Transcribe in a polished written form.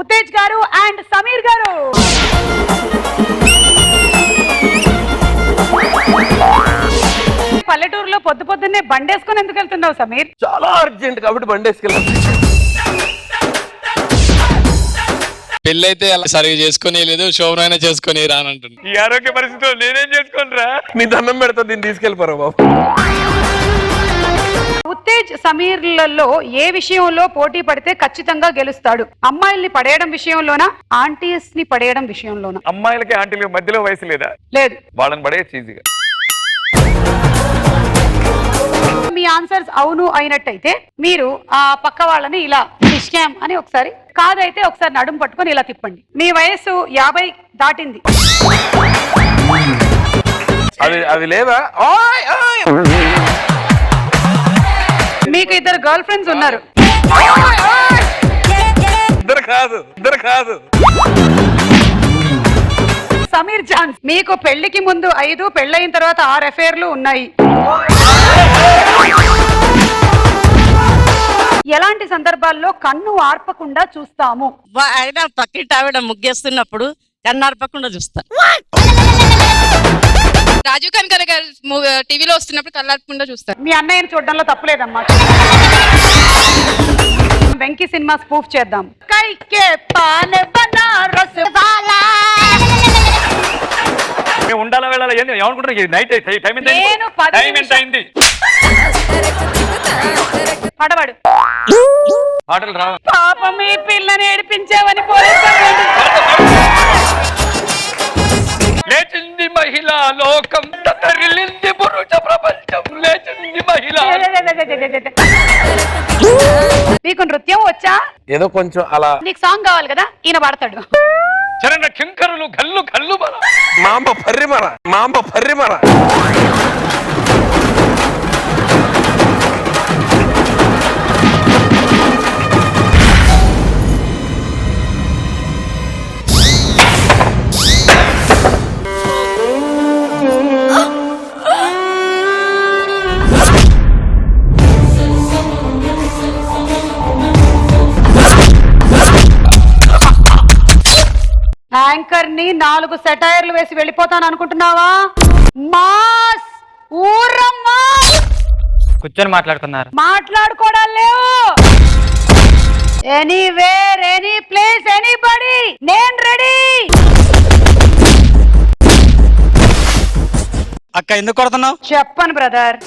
ఉత్తేజ్ గారు అండ్ సమీర్ గారు. పల్లెటూరులో పొద్దు పొద్దున్నే బండేసుకొని ఎందుకు వెళ్తున్నావు సమీర్? చాలా అర్జెంట్ కాబట్టి బండేసుకెళ్ళాను. పెళ్ళైతే అలా సరిగా చేసుకుని లేదు, శోభనైనా చేసుకుని రానంటుంది. ఈ ఆరోగ్య పరిస్థితిలో నేనేం చేసుకోనరా? నీ దండం పెడతా, దీన్ని తీసుకెళ్ళిపోరా బాబు. ఉత్తేజ్ సమీర్లలో ఏ విషయంలో పోటీ పడితే ఖచ్చితంగా గెలుస్తాడు? అమ్మాయిల్ని పడేయడం విషయంలోనా, ఆంటీస్ ని పడేయడం విషయంలోనా? అమ్మాయిలకి ఆంటీలకి మధ్యలో వయసు లేదా? లేదు. వాళ్ళని పడేయచ్చు ఈజీగా. మీ ఆన్సర్స్ అవును అయినట్టయితే మీరు ఆ పక్క వాళ్ళని ఇలా స్కామ్ అని ఒకసారి, కాదైతే ఒకసారి నడుము పట్టుకొని ఇలా తిప్పండి. మీ వయస్సు 50 దాటింది. అవి లేదా? మీకు 2 గర్ల్ ఫ్రెండ్స్ ఉన్నారు. ఇద్దరు కాదు. సమీర్ జాన్, మీకు పెళ్లికి ముందు 5, పెళ్ళైన తర్వాత 6 అఫైర్లు ఉన్నాయి. ఎలాంటి సందర్భాల్లో కన్ను ఆర్పకుండా చూస్తాము? ఆయన పక్కింటి ఆవిడ ముగ్గేస్తున్నప్పుడు కన్ను ఆర్పకుండా చూస్తా. రాజీవ్ కనకర్ గారు టీవీలో వస్తున్నప్పుడు కళ్ళార్పకుండా చూస్తారు. మీ అన్నయ్యని చూడడంలో తప్పులేదమ్మా. వెంకీ సినిమా స్పూఫ్ చేద్దాం. కైకే పాన్ బనారస్ వాలా. మేము ఉండాలా వెళ్ళాలి ఏమనుకుంటారు? నైట్ టైం ఎంత అయింది? పడవాడు ఆటలు రా. పాపం ఈ పిల్లని ఏడిపించావని పోలీసులు. లేచింది మహిళా లోకం, తరిలింది పురుష ప్రపంచం. లేచింది మహిళా. నీకు నృత్యం వచ్చా? ఏదో కొంచెం అలా. నీకు సాంగ్ కావాలి కదా, ఈయన పాడతాడు. చరణ కింకరులు గల్లు గల్లు మర, మాంబ పర్రిమర. యాంకర్ ని 4 సెటైర్లు వేసి వెళ్ళిపోతాను అనుకుంటున్నావా? మాస్ ఊరమ్మా కూర్చొని మాట్లాడుకున్నారు. మాట్లాడుకోవడాలు లేవు. ఎనీవేర్, ఎనీ ప్లేస్, ఎనీబడి, నేను రెడీ. అక్క ఎందుకు కొడుతున్నావు? చెప్పను బ్రదర్.